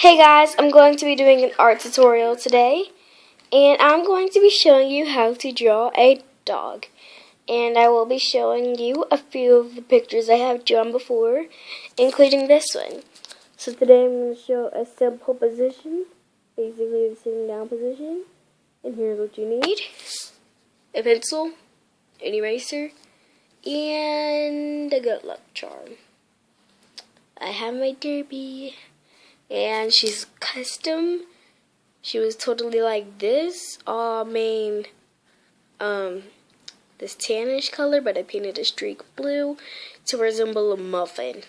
Hey guys, I'm going to be doing an art tutorial today, and I'm going to be showing you how to draw a dog. And I will be showing you a few of the pictures I have drawn before, including this one. So today I'm going to show a simple position, basically the sitting down position. And here's what you need: a pencil, an eraser, and a good luck charm. I have my derby. And she's custom. She was totally like this, all this tannish color, but I painted a streak blue to resemble a muffin.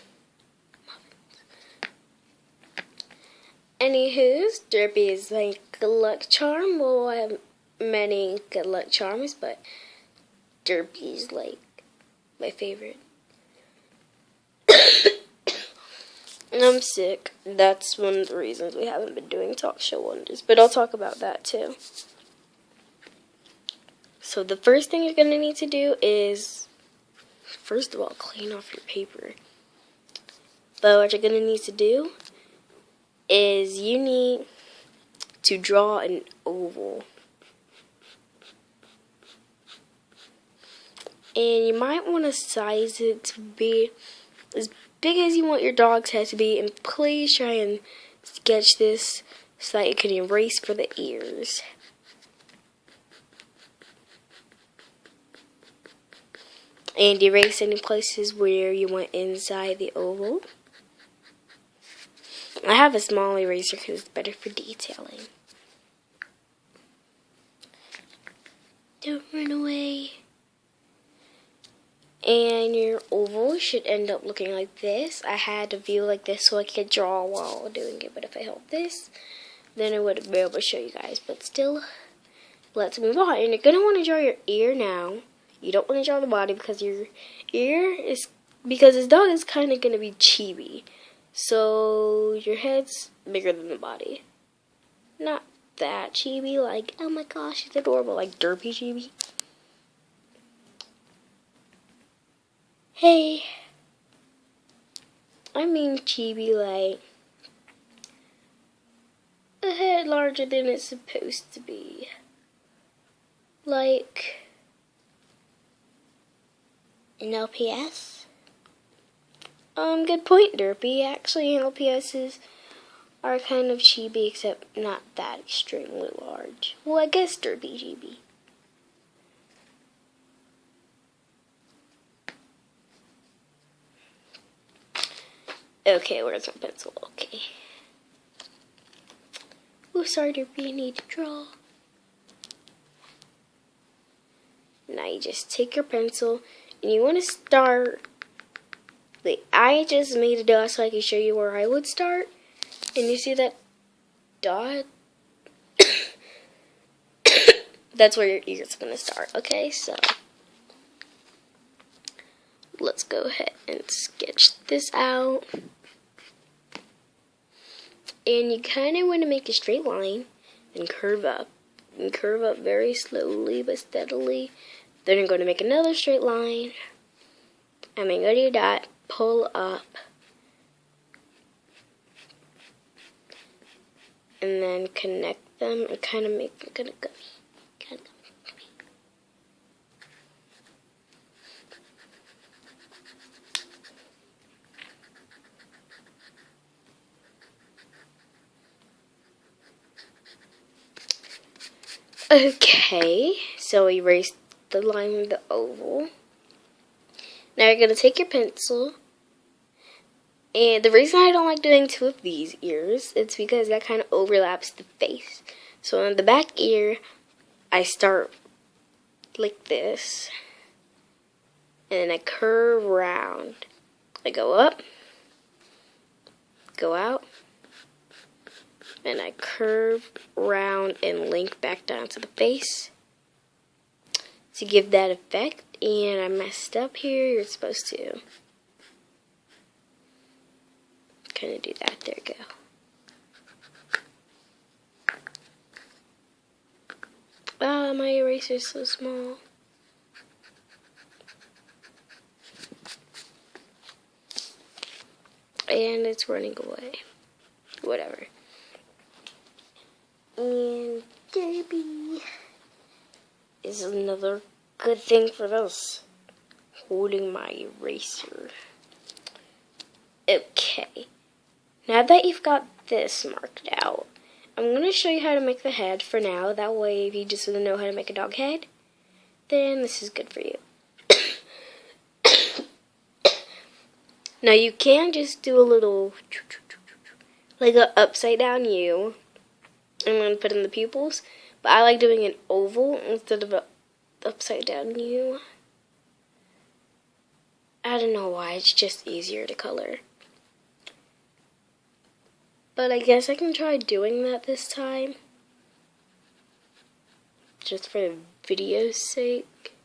Anywho's, Derpy is my good luck charm. Well, I have many good luck charms, but Derpy's like my favorite. And I'm sick. That's one of the reasons we haven't been doing Talk Show Wonders. But I'll talk about that too. So the first thing you're going to need to do is, first of all, clean off your paper. But what you're going to need to do is you need to draw an oval. And you might want to size it to be as big as you want your dog's head to be, and please try and sketch this so that you can erase for the ears. And erase any places where you want inside the oval. I have a small eraser because it's better for detailing. Don't run away. And your oval should end up looking like this. I had a view like this so I could draw while doing it, but if I held this, then I wouldn't be able to show you guys. But still, let's move on. And you're going to want to draw your ear now. You don't want to draw the body because your ear is, because this dog is kind of going to be chibi. So your head's bigger than the body. Not that chibi, like, oh my gosh, it's adorable, like derpy chibi. Hey, I mean chibi, like a head larger than it's supposed to be. Like an LPS? Good point, Derpy. Actually, LPSs are kind of chibi, except not that extremely large. Well, I guess Derpy chibi. Okay, where's my pencil? Okay. Oh, sorry, Derpy, I need to draw. Now you just take your pencil, and you want to start. Like, I just made a dot so I can show you where I would start. And you see that dot? That's where your ear's going to start. Okay, so let's go ahead and sketch this out. And you kind of want to make a straight line and curve up. And curve up very slowly but steadily. Then you're going to make another straight line. And then go to your dot, pull up. And then connect them and kind of make them kind of gummy. Okay, so erase the line of the oval. Now you're going to take your pencil, and the reason I don't like doing two of these ears, it's because that kind of overlaps the face. So on the back ear, I start like this, and then I curve round. I go up, go out, and I curve round and link back down to the face to give that effect. And I messed up here. You're supposed to kind of do that. There you go. My eraser is so small. And it's running away. Whatever. And Derby is another good thing for this. Holding my eraser. Okay. Now that you've got this marked out, I'm going to show you how to make the head for now. That way, if you just want to know how to make a dog head, then this is good for you. Now you can just do a little, like an upside down U. I'm going to put in the pupils, but I like doing an oval instead of an upside down U. I don't know why, it's just easier to color. But I guess I can try doing that this time. Just for the video's sake.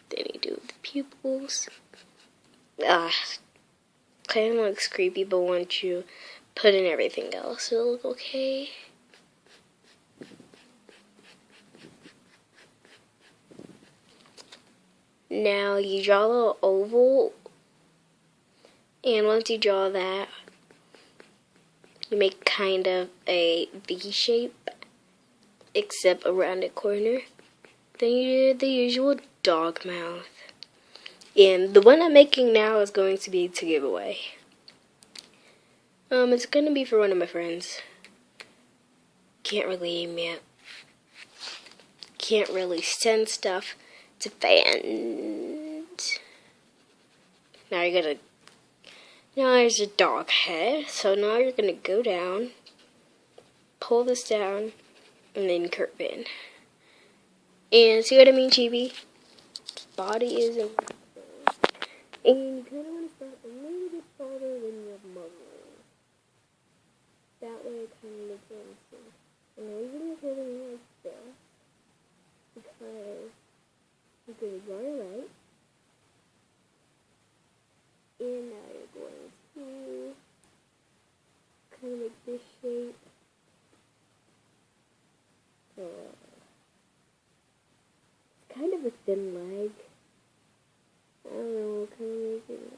Then you do the pupils. Kind of looks creepy, but once you put in everything else, it'll look okay. Now you draw a little oval, and once you draw that, you make kind of a V shape, except a rounded corner. Then you do the usual dog mouth. And the one I'm making now is going to be to give away. It's going to be for one of my friends. Can't really email. Can't really send stuff to fans. Now there's a dog head. So now you're gonna go down, pull this down, and then curve in. And see what I mean, Chibi? Body is in. And you kind of want to start a little bit farther than your muzzle. That way it kind of looks interesting. And now you're gonna put it like this, because you're going to draw your right, and now you're going to kind of make this shape. It's kind of a thin leg. I don't know, kind of make it.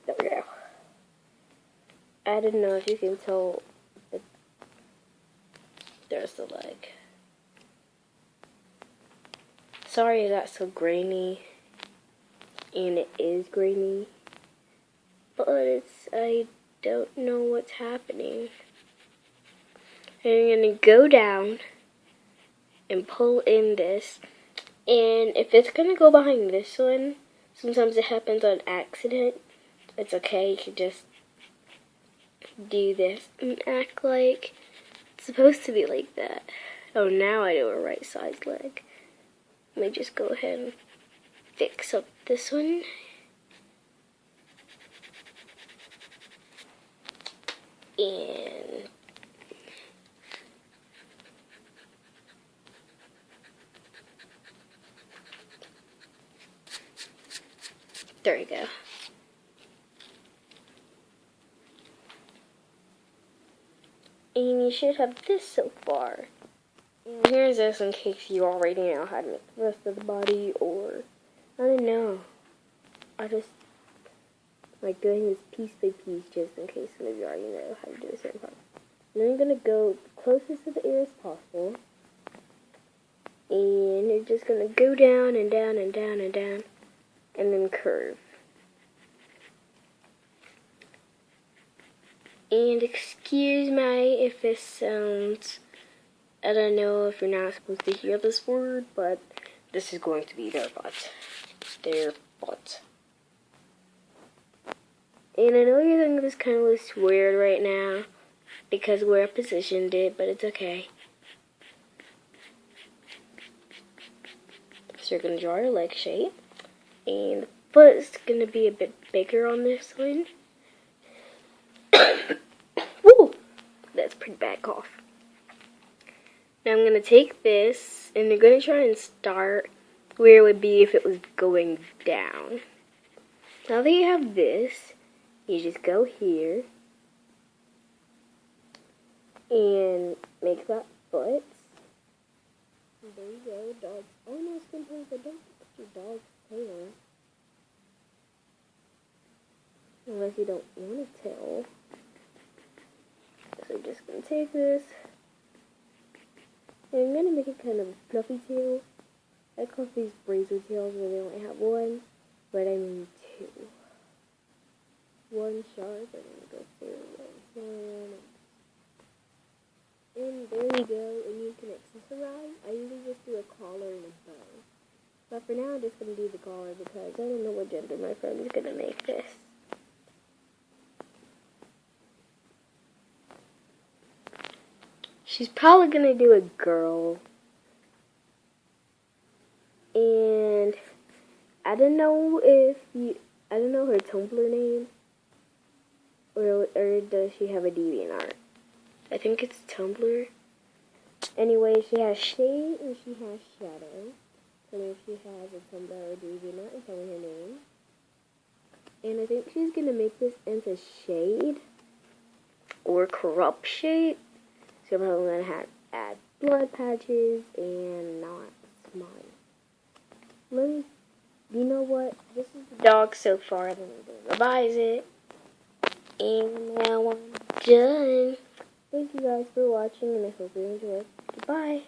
There we go. I don't know if you can tell, but there's the leg. Sorry it got so grainy, and it is grainy, but I don't know what's happening. And I'm going to go down and pull in this, and if it's going to go behind this one, sometimes it happens on accident. It's okay, you can just do this and act like it's supposed to be like that. Oh, now I do a right side leg. Let me just go ahead and fix up this one. And there we go. And you should have this so far. And here's this in case you already know how to make the rest of the body, or I don't know. I just like doing this piece by piece just in case some of you already know how to do a certain part. And then I'm going to go closest to the ear as possible. And you're just going to go down and down and down and down, and then curve. And excuse me if this sounds, I don't know if you're not supposed to hear this word, but this is going to be their butt. Their butt. And I know you're thinking this kind of looks weird right now, because where I positioned it, but it's okay. So you're going to draw your leg shape, and the foot is going to be a bit bigger on this one. Woo! That's pretty bad cough. Now I'm going to take this, and you're going to try and start where it would be if it was going down. Now that you have this, you just go here, and make that foot. There you go, dog. Oh no, sometimes I don't put your dog's tail. unless you don't want a tail. So I'm just going to take this, and I'm going to make it kind of a fluffy tail. I call these razor tails where they only have one, but I mean two. One sharp, and then go through one. And there you go, and you can accessorize. I usually just do a collar and a bow. But for now, I'm just going to do the collar because I don't know what gender my friend is going to make this. She's probably going to do a girl. And I don't know her Tumblr name. Or does she have a DeviantArt? I think it's Tumblr. Anyway, she has Shade and she has Shadow. So if she has a Tumblr or DeviantArt, and tell me her name. And I think she's gonna make this into Shade or Corrupt Shade. So I'm probably gonna add blood patches and not smile. You know what? This is the dog so far. I'm gonna revise it. And now I'm done. Thank you guys for watching, and I hope you enjoyed. Goodbye.